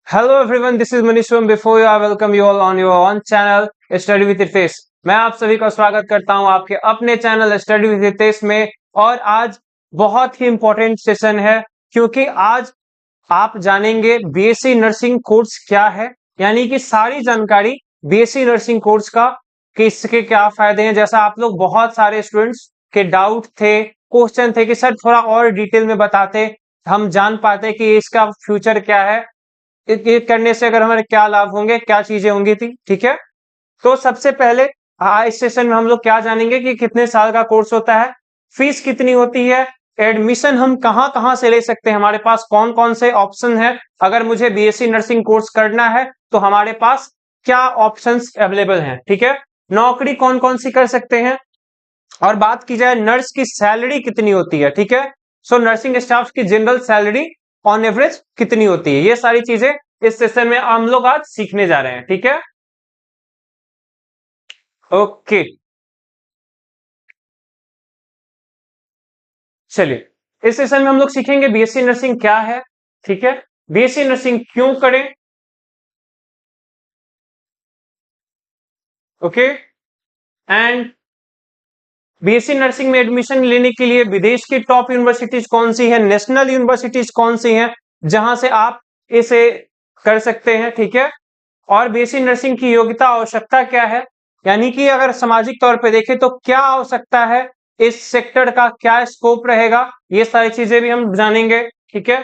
Hello everyone, this is Manish Swam. Before you, I welcome you all on your own channel Study with Hitesh. मैं आप सभी का स्वागत करता हूं आपके अपने चैनल स्टडी विद हितेश में। और आज बहुत ही इंपॉर्टेंट सेशन है क्योंकि आज आप जानेंगे बीएससी नर्सिंग कोर्स क्या है, यानी कि सारी जानकारी बीएससी नर्सिंग कोर्स का कि इसके क्या फायदे हैं। जैसा आप लोग बहुत सारे स्टूडेंट्स के डाउट थे, क्वेश्चन थे कि सर थोड़ा और डिटेल में बताते, हम जान पाते कि इसका फ्यूचर क्या है, ये करने से अगर हमारे क्या लाभ होंगे, क्या चीजें होंगी थी। ठीक है, तो सबसे पहले इस सेशन में हम लोग क्या जानेंगे कि कितने साल का कोर्स होता है, फीस कितनी होती है, एडमिशन हम कहां कहां से ले सकते हैं, हमारे पास कौन कौन से ऑप्शन है, अगर मुझे बीएससी नर्सिंग कोर्स करना है तो हमारे पास क्या ऑप्शंस अवेलेबल हैं। ठीक है, नौकरी कौन कौन सी कर सकते हैं, और बात की जाए नर्स की सैलरी कितनी होती है। ठीक है, सो नर्सिंग स्टाफ की जनरल सैलरी ऑन एवरेज कितनी होती है, ये सारी चीजें इस सेशन में हम लोग आज सीखने जा रहे हैं। ठीक है, ओके, चलिए इस सेशन में हम लोग सीखेंगे बीएससी नर्सिंग क्या है। ठीक है, बीएससी नर्सिंग क्यों करें, ओके, एंड बीएससी नर्सिंग में एडमिशन लेने के लिए विदेश की टॉप यूनिवर्सिटीज कौन सी है, नेशनल यूनिवर्सिटीज कौन सी हैं जहां से आप इसे कर सकते हैं। ठीक है, और बीएससी नर्सिंग की योग्यता आवश्यकता क्या है, यानी कि अगर सामाजिक तौर पे देखें तो क्या आवश्यकता है, इस सेक्टर का क्या स्कोप रहेगा, ये सारी चीजें भी हम जानेंगे। ठीक है,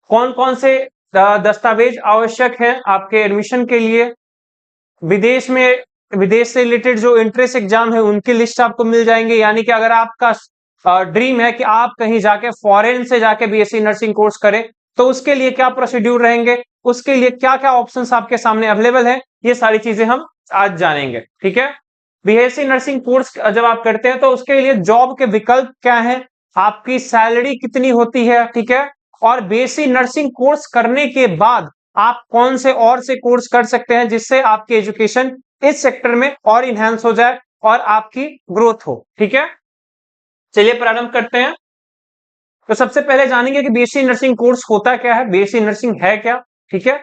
कौन कौन से दस्तावेज आवश्यक हैं आपके एडमिशन के लिए, विदेश से रिलेटेड जो एंट्रेंस एग्जाम है उनकी लिस्ट आपको मिल जाएंगे, यानी कि अगर आपका ड्रीम है कि आप कहीं जाके फॉरेन से जाके बीएससी नर्सिंग कोर्स करें तो उसके लिए क्या प्रोसीड्यूर रहेंगे, उसके लिए क्या क्या ऑप्शंस आपके सामने अवेलेबल है, ये सारी चीजें हम आज जानेंगे। ठीक है, बीएससी नर्सिंग कोर्स जब आप करते हैं तो उसके लिए जॉब के विकल्प क्या है, आपकी सैलरी कितनी होती है। ठीक है, और बीएससी नर्सिंग कोर्स करने के बाद आप कौन से और से कोर्स कर सकते हैं जिससे आपकी एजुकेशन इस सेक्टर में और इनहेंस हो जाए और आपकी ग्रोथ हो। ठीक है, चलिए प्रारंभ करते हैं। तो सबसे पहले जानेंगे कि बीएससी नर्सिंग कोर्स होता क्या है, बीएससी नर्सिंग है क्या। ठीक है,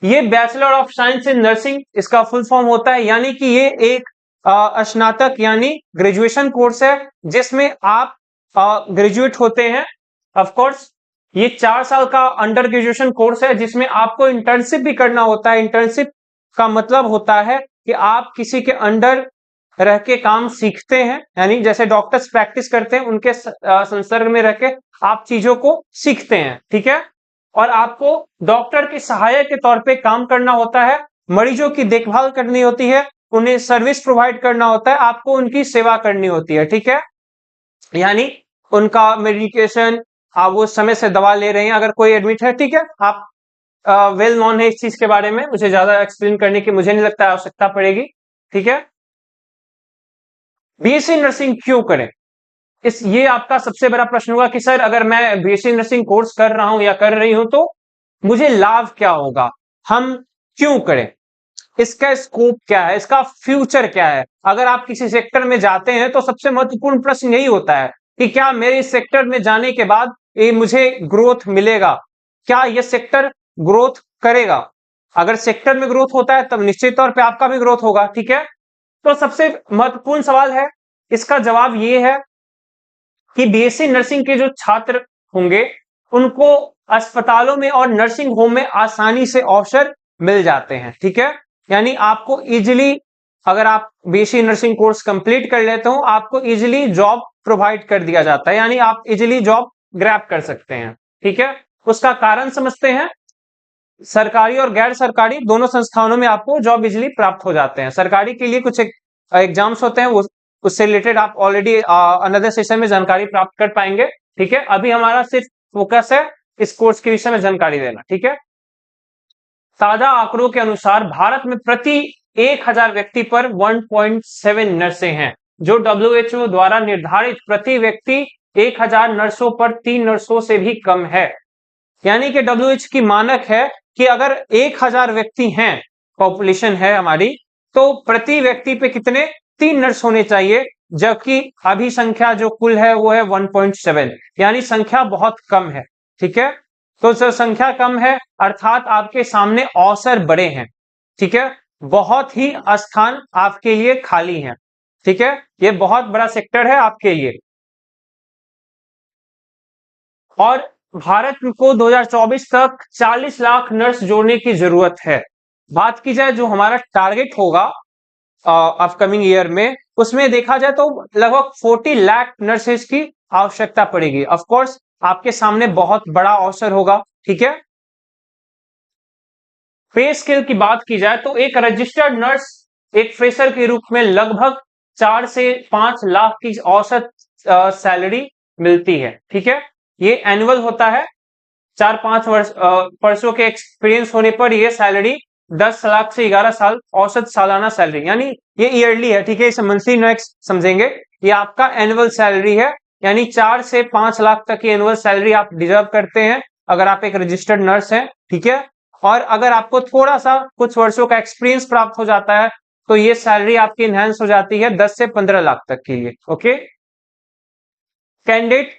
ये bachelor of science in nursing इसका फुल फॉर्म होता है, यानी कि ये एक स्नातक यानी ग्रेजुएशन कोर्स है जिसमें आप ग्रेजुएट होते हैं। ऑफ कोर्स ये 4 साल का अंडर ग्रेजुएशन कोर्स है जिसमें आपको इंटर्नशिप भी करना होता है। इंटर्नशिप का मतलब होता है कि आप किसी के अंडर रह के काम सीखते हैं, यानी जैसे डॉक्टर्स प्रैक्टिस करते हैं उनके संसर्ग में रह के आप चीजों को सीखते हैं। ठीक है, और आपको डॉक्टर के सहायक के तौर पे काम करना होता है, मरीजों की देखभाल करनी होती है, उन्हें सर्विस प्रोवाइड करना होता है, आपको उनकी सेवा करनी होती है। ठीक है, यानी उनका मेडिकेशन, आप वो समय से दवा ले रहे हैं, अगर कोई एडमिट है, ठीक है, आप वेल नॉन है इस चीज के बारे में, मुझे ज्यादा एक्सप्लेन करने की मुझे नहीं लगता आवश्यकता पड़ेगी। ठीक है, बीएससी नर्सिंग क्यों करें, ये आपका सबसे बड़ा प्रश्न होगा कि सर अगर मैं बीएससी नर्सिंग कोर्स कर रहा हूं या कर रही हूं तो मुझे लाभ क्या होगा, हम क्यों करें, इसका स्कोप क्या है, इसका फ्यूचर क्या है। अगर आप किसी सेक्टर में जाते हैं तो सबसे महत्वपूर्ण प्रश्न यही होता है कि क्या मेरे इस सेक्टर में जाने के बाद ये मुझे ग्रोथ मिलेगा, क्या ये सेक्टर ग्रोथ करेगा। अगर सेक्टर में ग्रोथ होता है तब निश्चित तौर पे आपका भी ग्रोथ होगा। ठीक है, तो सबसे महत्वपूर्ण सवाल है, इसका जवाब ये है कि बीएससी नर्सिंग के जो छात्र होंगे उनको अस्पतालों में और नर्सिंग होम में आसानी से अवसर मिल जाते हैं। ठीक है, यानी आपको इजिली, अगर आप बीएससी नर्सिंग कोर्स कंप्लीट कर लेते हो आपको इजिली जॉब प्रोवाइड कर दिया जाता है, यानी आप इजिली जॉब ग्रैब कर सकते हैं। ठीक है, उसका कारण समझते हैं, सरकारी और गैर सरकारी दोनों संस्थानों में आपको जॉब इजिली प्राप्त हो जाते हैं। सरकारी के लिए कुछ एग्जाम्स होते हैं, वो उससे रिलेटेड आप ऑलरेडी अनदर सेशन में जानकारी प्राप्त कर पाएंगे। ठीक है, अभी हमारा सिर्फ फोकस है इस कोर्स के विषय में जानकारी देना। ठीक है, ताजा आंकड़ों के अनुसार भारत में प्रति 1000 व्यक्ति पर 1.7 नर्सें हैं, जो WHO द्वारा निर्धारित प्रति व्यक्ति 1000 नर्सों पर 3 नर्सों से भी कम है। यानी कि WHO की मानक है कि अगर 1000 व्यक्ति हैं, पॉपुलेशन है हमारी, तो प्रति व्यक्ति पे कितने 3 नर्स होने चाहिए, जबकि अभी संख्या जो कुल है वो है 1.7, यानी संख्या बहुत कम है। ठीक है, तो संख्या कम है अर्थात आपके सामने अवसर बड़े हैं। ठीक है, बहुत ही स्थान आपके लिए खाली है। ठीक है, ये बहुत बड़ा सेक्टर है आपके लिए। और भारत को 2024 तक 40 लाख नर्स जोड़ने की जरूरत है। बात की जाए जो हमारा टारगेट होगा अपकमिंग ईयर में, उसमें देखा जाए तो लगभग 40 लाख नर्सेज की आवश्यकता पड़ेगी। ऑफ कोर्स आपके सामने बहुत बड़ा अवसर होगा। ठीक है, पे स्केल की बात की जाए तो एक रजिस्टर्ड नर्स एक फ्रेशर के रूप में लगभग 4 से 5 लाख की औसत सैलरी मिलती है। ठीक है, ये एनुअल होता है। 4-5 वर्षों के एक्सपीरियंस होने पर ये सैलरी 10 लाख से 11 साल औसत सालाना सैलरी, यानी ये ईयरली है। ठीक है, इसे मंथली नेक्स्ट समझेंगे। ये आपका एनुअल सैलरी है, यानी 4 से 5 लाख तक की एनुअल सैलरी आप डिजर्व करते हैं अगर आप एक रजिस्टर्ड नर्स हैं। ठीक है, और अगर आपको थोड़ा सा कुछ वर्षों का एक्सपीरियंस प्राप्त हो जाता है तो ये सैलरी आपकी इनहेंस हो जाती है 10 से 15 लाख तक के लिए। ओके, कैंडिडेट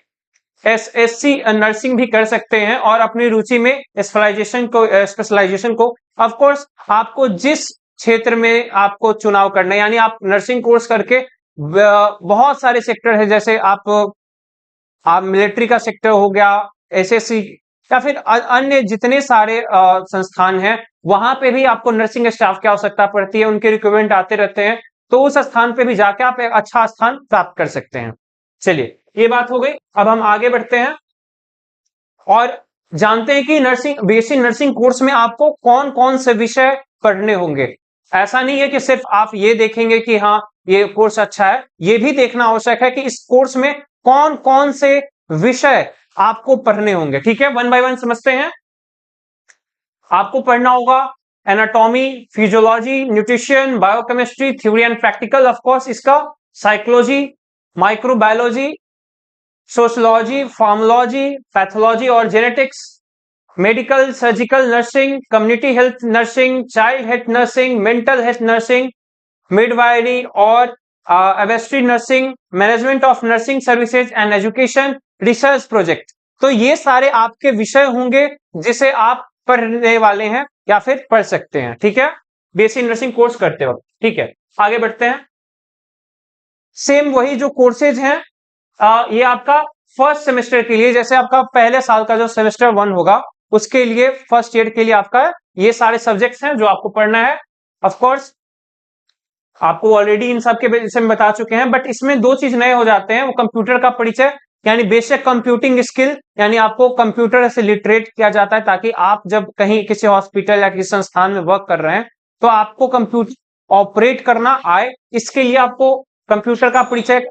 एसएससी नर्सिंग भी कर सकते हैं और अपनी रुचि में स्पेशलाइजेशन को ऑफ कोर्स आपको जिस क्षेत्र में आपको चुनाव करना है, यानी आप नर्सिंग कोर्स करके बहुत सारे सेक्टर है, जैसे आप मिलिट्री का सेक्टर हो गया, एसएससी या फिर अन्य जितने सारे संस्थान हैं, वहां पे भी आपको नर्सिंग स्टाफ की आवश्यकता पड़ती है, उनके रिक्रूटमेंट आते रहते हैं, तो उस स्थान पे भी जाके आप एक अच्छा स्थान प्राप्त कर सकते हैं। चलिए, ये बात हो गई। अब हम आगे बढ़ते हैं और जानते हैं कि बीएससी नर्सिंग कोर्स में आपको कौन कौन से विषय पढ़ने होंगे। ऐसा नहीं है कि सिर्फ आप ये देखेंगे कि हाँ ये कोर्स अच्छा है, ये भी देखना आवश्यक है कि इस कोर्स में कौन कौन से विषय आपको पढ़ने होंगे। ठीक है, वन बाय वन समझते हैं। आपको पढ़ना होगा anatomy, physiology, nutrition, biochemistry, theory and practical, of course इसका psychology, microbiology, sociology, pharmacology, pathology और genetics, medical surgical nursing, community health nursing, child health nursing, mental health nursing, midwifery और obstetric nursing, management of nursing services and education, research project. तो ये सारे आपके विषय होंगे जिसे आप पढ़ने वाले हैं या फिर पढ़ सकते हैं। ठीक है, बेसिक नर्सिंग कोर्स करते वक्त। ठीक है, आगे बढ़ते हैं। सेम वही जो कोर्सेज हैं, ये आपका फर्स्ट सेमेस्टर के लिए, जैसे आपका पहले साल का जो सेमेस्टर 1 होगा उसके लिए फर्स्ट ईयर के लिए आपका ये सारे सब्जेक्ट्स हैं जो आपको पढ़ना है। ऑफ कोर्स आपको ऑलरेडी इन सब के विषय में बता चुके हैं, बट इसमें 2 चीज नए हो जाते हैं। वो कंप्यूटर का परिचय, यानी बेसिक कंप्यूटिंग स्किल, यानी आपको कंप्यूटर से लिटरेट किया जाता है ताकि आप जब कहीं किसी हॉस्पिटल या किसी संस्थान में वर्क कर रहे हैं तो आपको कंप्यूटर ऑपरेट करना आए। इसके लिए आपको कंप्यूटर का परिचय,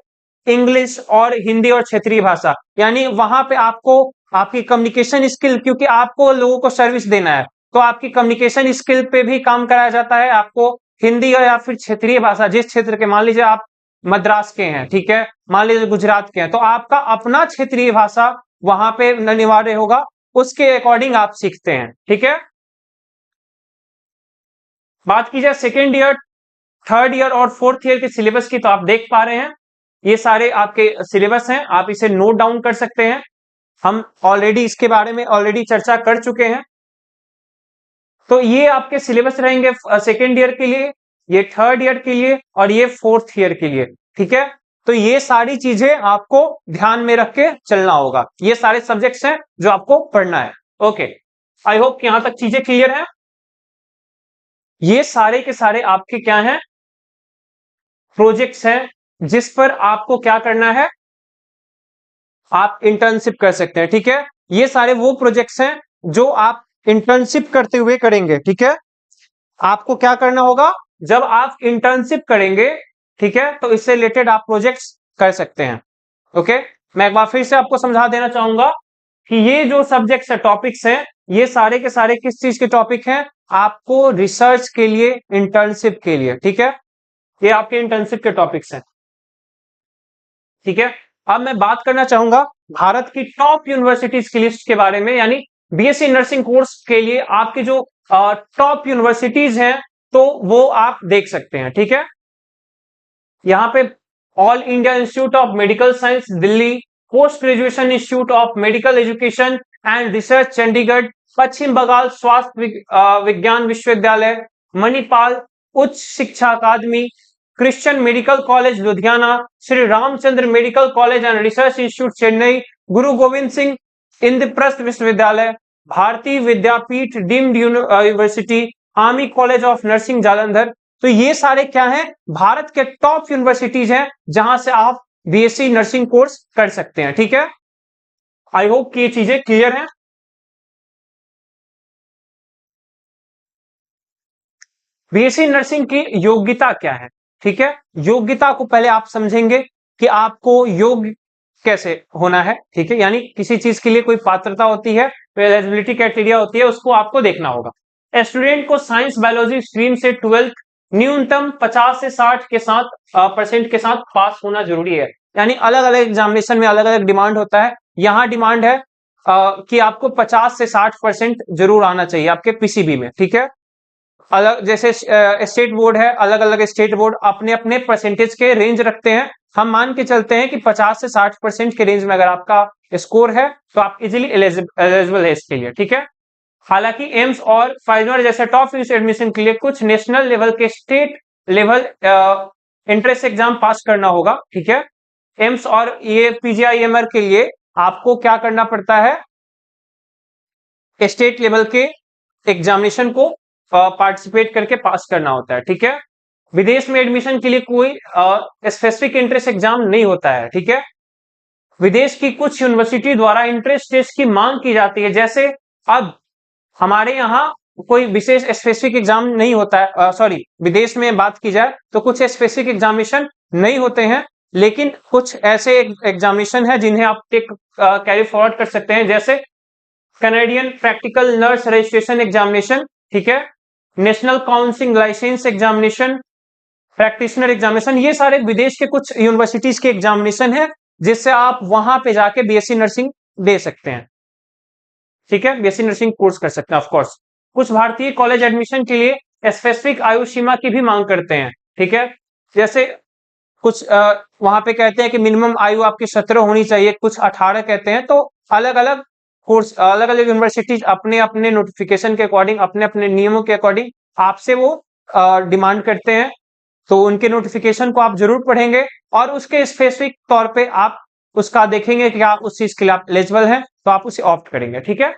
इंग्लिश और हिंदी और क्षेत्रीय भाषा, यानी वहां पे आपको आपकी कम्युनिकेशन स्किल, क्योंकि आपको लोगों को सर्विस देना है तो आपकी कम्युनिकेशन स्किल पे भी काम कराया जाता है। आपको हिंदी या फिर क्षेत्रीय भाषा, जिस क्षेत्र के, मान लीजिए आप मद्रास के हैं, ठीक है, मान लीजिए गुजरात के हैं, तो आपका अपना क्षेत्रीय भाषा वहां पे अनिवार्य होगा, उसके अकॉर्डिंग आप सीखते हैं। ठीक है, बात की जाए सेकेंड ईयर, थर्ड ईयर और फोर्थ ईयर के सिलेबस की, तो आप देख पा रहे हैं ये सारे आपके सिलेबस हैं, आप इसे नोट डाउन कर सकते हैं। हम ऑलरेडी इसके बारे में ऑलरेडी चर्चा कर चुके हैं। तो ये आपके सिलेबस रहेंगे सेकेंड ईयर के लिए, ये थर्ड ईयर के लिए और ये फोर्थ ईयर के लिए। ठीक है, तो ये सारी चीजें आपको ध्यान में रख के चलना होगा। ये सारे सब्जेक्ट्स हैं जो आपको पढ़ना है। ओके, आई होप यहां तक चीजें क्लियर हैं। ये सारे के सारे आपके क्या हैं, प्रोजेक्ट्स हैं जिस पर आपको क्या करना है, आप इंटर्नशिप कर सकते हैं। ठीक है, ये सारे वो प्रोजेक्ट्स हैं जो आप इंटर्नशिप करते हुए करेंगे। ठीक है, आपको क्या करना होगा जब आप इंटर्नशिप करेंगे, ठीक है, तो इससे रिलेटेड आप प्रोजेक्ट्स कर सकते हैं। ओके, मैं एक बार फिर से आपको समझा देना चाहूंगा कि ये जो सब्जेक्ट्स है, टॉपिक्स हैं, ये सारे के सारे किस चीज के टॉपिक हैं, आपको रिसर्च के लिए, इंटर्नशिप के लिए। ठीक है, ये आपके इंटर्नशिप के टॉपिक्स हैं। ठीक है, अब मैं बात करना चाहूंगा भारत की टॉप यूनिवर्सिटीज की लिस्ट के बारे में, यानी बीएससी नर्सिंग कोर्स के लिए आपकी जो टॉप यूनिवर्सिटीज हैं तो वो आप देख सकते हैं। ठीक है, यहां पे all India institute of medical science Delhi, post graduation institute of medical education and research Chandigarh, Paschim Bangal स्वास्थ्य विज्ञान विश्वविद्यालय, मणिपाल उच्च शिक्षा अकादमी, Christian medical college Ludhiana, Shri Ramachandra medical college and research institute Chennai, Guru Gobind Singh Indraprastha विश्वविद्यालय, Bharati Vidyapeeth deemed university, army college of nursing Jalandhar. तो ये सारे क्या हैं, भारत के टॉप यूनिवर्सिटीज हैं जहां से आप बीएससी नर्सिंग कोर्स कर सकते हैं। ठीक है, आई होप कि ये चीजें क्लियर हैं। बीएससी नर्सिंग की योग्यता क्या है? ठीक है, योग्यता को पहले आप समझेंगे कि आपको योग्य कैसे होना है। ठीक है, यानी किसी चीज के लिए कोई पात्रता होती है, एलिजिबिलिटी क्राइटेरिया होती है, उसको आपको देखना होगा। स्टूडेंट को साइंस बायोलॉजी स्ट्रीम से 12th न्यूनतम 50 से 60 के साथ परसेंट के साथ पास होना जरूरी है। यानी अलग अलग एग्जामिनेशन में अलग अलग डिमांड होता है। यहाँ डिमांड है कि आपको 50 से 60% जरूर आना चाहिए आपके पीसीबी में। ठीक है, अलग जैसे स्टेट बोर्ड है, अलग अलग स्टेट बोर्ड अपने अपने परसेंटेज के रेंज रखते हैं। हम मान के चलते हैं कि 50 से 60% के रेंज में अगर आपका स्कोर है तो आप इजीली एलिजिबल है इसके लिए। ठीक है, हालांकि एम्स और फाइजर जैसे टॉप एडमिशन के लिए कुछ नेशनल लेवल के स्टेट लेवल एंट्रेंस एग्जाम पास करना होगा। ठीक है, एम्स और ये पीजीआईएमआर के लिए आपको क्या करना पड़ता है, स्टेट लेवल के एग्जामिनेशन को पार्टिसिपेट करके पास करना होता है। ठीक है, विदेश में एडमिशन के लिए कोई स्पेसिफिक एंट्रेंस एग्जाम नहीं होता है। ठीक है, विदेश की कुछ यूनिवर्सिटी द्वारा एंट्रेंस टेस्ट की मांग की जाती है। जैसे अब हमारे यहाँ कोई विशेष स्पेसिफिक एग्जाम नहीं होता है, सॉरी विदेश में बात की जाए तो कुछ स्पेसिफिक एग्जामिनेशन नहीं होते हैं, लेकिन कुछ ऐसे एग्जामिनेशन है जिन्हें आप कैरी फॉरवर्ड कर सकते हैं। जैसे Canadian practical nurse registration examination, ठीक है, national counselling licence examination, practitioner examination, ये सारे विदेश के कुछ यूनिवर्सिटीज के एग्जामिनेशन है जिससे आप वहां पे जाके बीएससी नर्सिंग दे सकते हैं। ठीक है, बीएससी नर्सिंग कोर्स कर सकते हैं। ऑफ कोर्स कुछ भारतीय कॉलेज एडमिशन के लिए स्पेसिफिक आयु सीमा की भी मांग करते हैं। ठीक है, जैसे कुछ वहां पे कहते हैं कि मिनिमम आयु आपकी 17 होनी चाहिए, कुछ 18 कहते हैं। तो अलग अलग कोर्स, अलग अलग यूनिवर्सिटीज अपने अपने नोटिफिकेशन के अकॉर्डिंग, अपने अपने नियमों के अकॉर्डिंग आपसे वो डिमांड करते हैं। तो उनके नोटिफिकेशन को आप जरूर पढ़ेंगे और उसके स्पेसिफिक तौर पे आप उसका देखेंगे कि आप उस चीज के लिए आप एलिजिबल हैं तो आप उसे ऑप्ट करेंगे। ठीक है,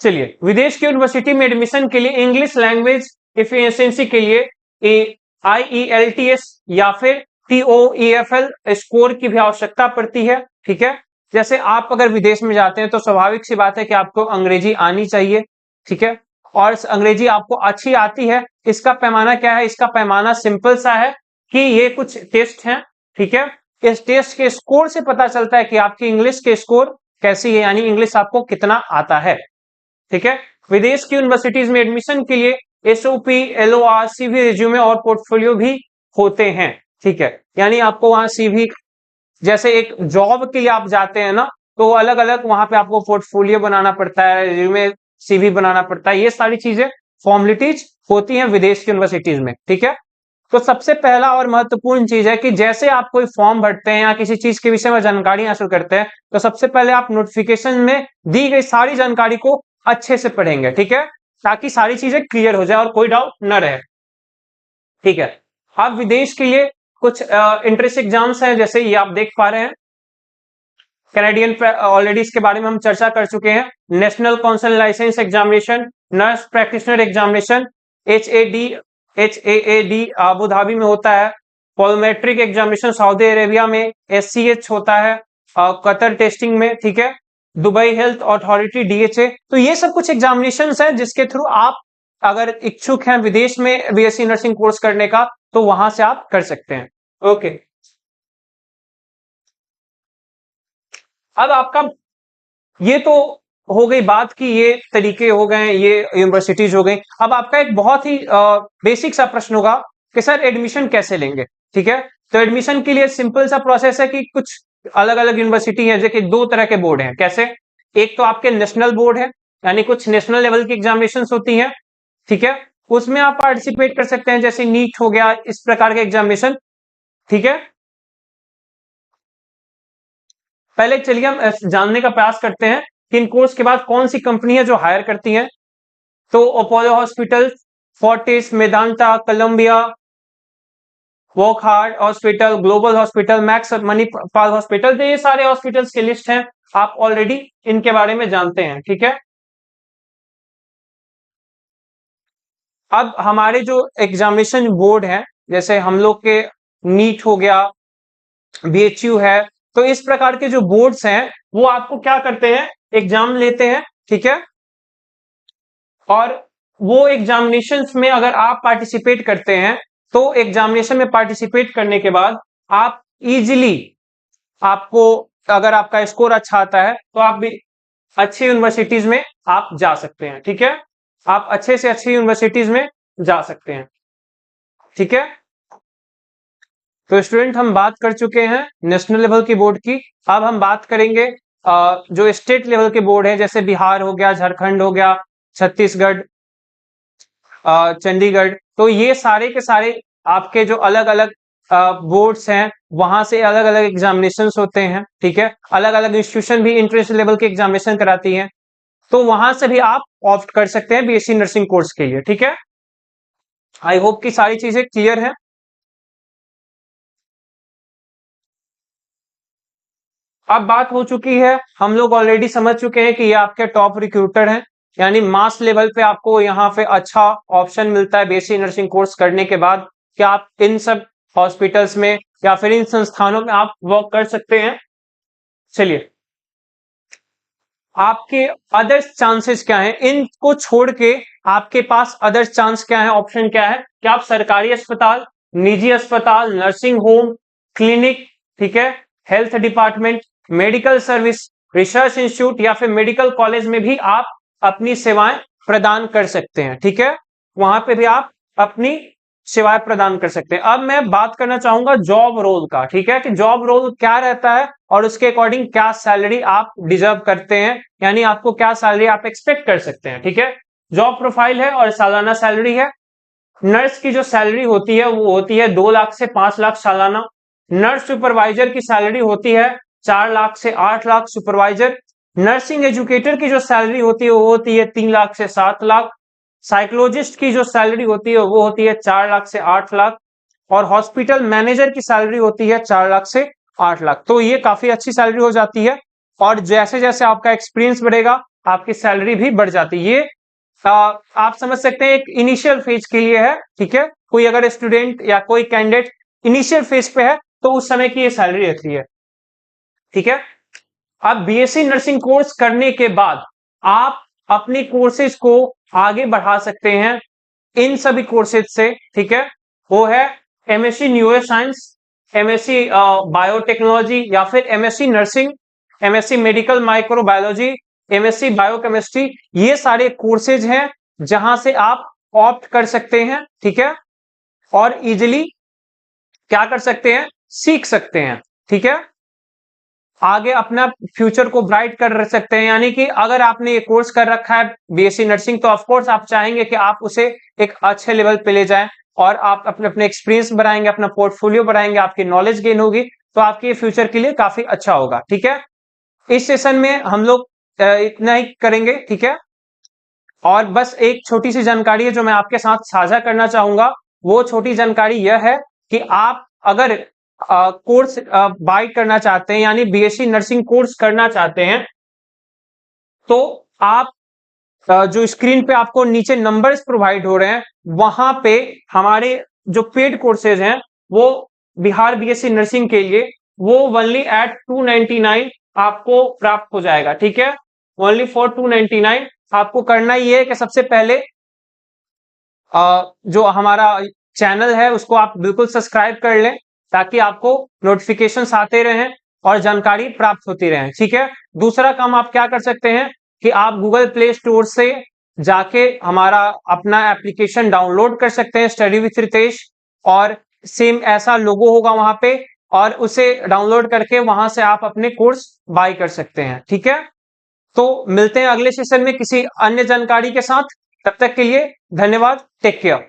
चलिए, विदेश की यूनिवर्सिटी में एडमिशन के लिए इंग्लिश लैंग्वेज एफिशिएंसी के लिए IELTS या फिर TOEFL स्कोर की भी आवश्यकता पड़ती है। ठीक है, जैसे आप अगर विदेश में जाते हैं तो स्वाभाविक सी बात है कि आपको अंग्रेजी आनी चाहिए। ठीक है, और अंग्रेजी आपको अच्छी आती है। इसका पैमाना क्या है? इसका पैमाना सिंपल सा है कि ये कुछ टेस्ट हैं। ठीक है, इस टेस्ट के स्कोर से पता चलता है कि आपकी इंग्लिश के स्कोर कैसी है, यानी इंग्लिश आपको कितना आता है। ठीक है, विदेश की यूनिवर्सिटीज में एडमिशन के लिए SOP, LOR, CV, रिज्यूमे और पोर्टफोलियो भी होते हैं। ठीक है, यानी आपको वहां CV, जैसे एक जॉब के लिए आप जाते हैं ना, तो अलग अलग वहां पे आपको पोर्टफोलियो बनाना पड़ता है, रिज्यूमे, CV बनाना पड़ता है। ये सारी चीजें फॉर्मेलिटीज होती हैं विदेश की यूनिवर्सिटीज में। ठीक है, तो सबसे पहला और महत्वपूर्ण चीज है कि जैसे आप कोई फॉर्म भरते हैं या किसी चीज के विषय में जानकारी हासिल करते हैं तो सबसे पहले आप नोटिफिकेशन में दी गई सारी जानकारी को अच्छे से पढ़ेंगे। ठीक है, ताकि सारी चीजें क्लियर हो जाए और कोई डाउट न रहे। ठीक है, अब विदेश के लिए कुछ एंट्रेंस एग्जाम्स हैं, जैसे ये आप देख पा रहे हैं। कैनेडियन, ऑलरेडी इसके बारे में हम चर्चा कर चुके हैं। National council licence examination, nurse practitioner examination, HAAD Abu Dhabi में होता है। पॉलोमेट्रिक एग्जामिनेशन सऊदी अरेबिया में, SCH होता है कतर टेस्टिंग में। ठीक है, दुबई हेल्थ अथॉरिटी DHA। तो ये सब कुछ एग्जामिनेशन हैं जिसके थ्रू आप अगर इच्छुक हैं विदेश में बीएससी नर्सिंग कोर्स करने का तो वहां से आप कर सकते हैं। ओके, अब आपका ये तो हो गई बात कि ये तरीके हो गए, ये यूनिवर्सिटीज हो गई। अब आपका एक बहुत ही बेसिक सा प्रश्न होगा कि सर एडमिशन कैसे लेंगे। ठीक है, तो एडमिशन के लिए सिंपल सा प्रोसेस है कि कुछ अलग अलग यूनिवर्सिटी है, जैसे दो तरह के बोर्ड हैं। कैसे? एक तो आपके नेशनल बोर्ड है, यानी कुछ नेशनल लेवल की एग्जामिनेशन होती हैं। ठीक है, उसमें आप पार्टिसिपेट कर सकते हैं, जैसे नीट हो गया, इस प्रकार के एग्जामिनेशन। ठीक है, पहले चलिए हम जानने का प्रयास करते हैं कि इन कोर्स के बाद कौन सी कंपनी है जो हायर करती हैं। तो Apollo hospital, Fortis, Medanta, Columbia, Wockhardt hospital, Global hospital, Max Manipal hospital, तो ये सारे हॉस्पिटल्स की लिस्ट है, आप ऑलरेडी इनके बारे में जानते हैं। ठीक है, अब हमारे जो एग्जामिनेशन बोर्ड है, जैसे हम लोग के नीट हो गया, बीएचयू है, तो इस प्रकार के जो बोर्ड्स हैं वो आपको क्या करते हैं, एग्जाम लेते हैं। ठीक है, और वो एग्जामिनेशंस में अगर आप पार्टिसिपेट करते हैं तो एग्जामिनेशन में पार्टिसिपेट करने के बाद आप इजीली, आपको अगर आपका स्कोर अच्छा आता है तो आप भी अच्छी यूनिवर्सिटीज में आप जा सकते हैं। ठीक है, आप अच्छे से अच्छी यूनिवर्सिटीज में जा सकते हैं। ठीक है, तो स्टूडेंट हम बात कर चुके हैं नेशनल लेवल की बोर्ड की। अब हम बात करेंगे जो स्टेट लेवल के बोर्ड है, जैसे बिहार हो गया, झारखंड हो गया, छत्तीसगढ़, चंडीगढ़, तो ये सारे के सारे आपके जो अलग अलग बोर्ड्स हैं, वहां से अलग अलग एग्जामिनेशन होते हैं। ठीक है, अलग अलग इंस्टीट्यूशन भी इंटरनेशनल लेवल के एग्जामिनेशन कराती हैं, तो वहां से भी आप ऑप्ट कर सकते हैं बीएससी नर्सिंग कोर्स के लिए। ठीक है, आई होप कि सारी चीजें क्लियर है। अब बात हो चुकी है, हम लोग ऑलरेडी समझ चुके हैं कि ये आपके टॉप रिक्रूटर हैं, यानी मास लेवल पे आपको यहाँ पे अच्छा ऑप्शन मिलता है बीएससी नर्सिंग कोर्स करने के बाद कि आप इन सब हॉस्पिटल्स में या फिर इन संस्थानों में आप वर्क कर सकते हैं। चलिए, आपके अदर्स चांसेस क्या हैं, इनको छोड़ के आपके पास अदर्स चांस क्या है, ऑप्शन क्या है कि आप सरकारी अस्पताल, निजी अस्पताल, नर्सिंग होम, क्लिनिक, ठीक है, health department, medical service, research institute या फिर मेडिकल कॉलेज में भी आप अपनी सेवाएं प्रदान कर सकते हैं। ठीक है, वहां पे भी आप अपनी सेवाएं प्रदान कर सकते हैं। अब मैं बात करना चाहूंगा जॉब रोल का। ठीक है, कि जॉब रोल क्या रहता है और उसके अकॉर्डिंग क्या सैलरी आप डिजर्व करते हैं, यानी आपको क्या सैलरी आप एक्सपेक्ट कर सकते हैं। ठीक है, जॉब प्रोफाइल है और सालाना सैलरी है। नर्स की जो सैलरी होती है वो होती है 2 लाख से 5 लाख सालाना। नर्स सुपरवाइजर की सैलरी होती है 4 लाख से 8 लाख सुपरवाइजर। नर्सिंग एजुकेटर की जो सैलरी होती है वो होती है 3 लाख से 7 लाख। साइकोलॉजिस्ट की जो सैलरी होती है वो होती है 4 लाख से 8 लाख। और हॉस्पिटल मैनेजर की सैलरी होती है 4 लाख से 8 लाख। तो ये काफी अच्छी सैलरी हो जाती है, और जैसे जैसे आपका एक्सपीरियंस बढ़ेगा आपकी सैलरी भी बढ़ जाती है। ये आप समझ सकते हैं एक इनिशियल फेज के लिए है। ठीक है, कोई अगर स्टूडेंट या कोई कैंडिडेट इनिशियल फेज पे है तो उस समय की ये सैलरी रहती है। ठीक है, अब बीएससी नर्सिंग कोर्स करने के बाद आप अपने कोर्सेज को आगे बढ़ा सकते हैं इन सभी कोर्सेज से। ठीक है, वो है MSc neuro science, MSc biotechnology या फिर MSc nursing, MSc medical microbiology, MSc biochemistry. ये सारे कोर्सेज हैं जहां से आप ऑप्ट कर सकते हैं। ठीक है, और इजिली क्या कर सकते हैं, सीख सकते हैं। ठीक है, आगे अपना फ्यूचर को ब्राइट कर सकते हैं। यानी कि अगर आपने ये कोर्स कर रखा है बीएससी नर्सिंग, तो ऑफ कोर्स आप चाहेंगे कि आप उसे एक अच्छे लेवल पे ले जाएं और आप अपने अपने एक्सपीरियंस बढ़ाएंगे, अपना पोर्टफोलियो बढ़ाएंगे, आपकी नॉलेज गेन होगी, तो आपके फ्यूचर के लिए काफी अच्छा होगा। ठीक है, इस सेशन में हम लोग इतना ही करेंगे। ठीक है, और बस एक छोटी सी जानकारी है जो मैं आपके साथ साझा करना चाहूंगा। वो छोटी जानकारी यह है कि आप अगर कोर्स बाय करना चाहते हैं, यानी बीएससी नर्सिंग कोर्स करना चाहते हैं, तो आप जो स्क्रीन पे आपको नीचे नंबर्स प्रोवाइड हो रहे हैं, वहां पे हमारे जो पेड कोर्सेज हैं वो बिहार बीएससी नर्सिंग के लिए वो ओनली एट 299 आपको प्राप्त हो जाएगा। ठीक है, ओनली फॉर 299। आपको करना ये है कि सबसे पहले जो हमारा चैनल है उसको आप बिल्कुल सब्सक्राइब कर लें, ताकि आपको नोटिफिकेशंस आते रहें और जानकारी प्राप्त होती रहे। ठीक है, दूसरा काम आप क्या कर सकते हैं कि आप गूगल प्ले स्टोर से जाके हमारा अपना एप्लीकेशन डाउनलोड कर सकते हैं, स्टडी विथ रितेश, और सेम ऐसा लोगो होगा वहां पे, और उसे डाउनलोड करके वहां से आप अपने कोर्स बाय कर सकते हैं। ठीक है, तो मिलते हैं अगले सेशन में किसी अन्य जानकारी के साथ। तब तक के लिए धन्यवाद, टेक केयर।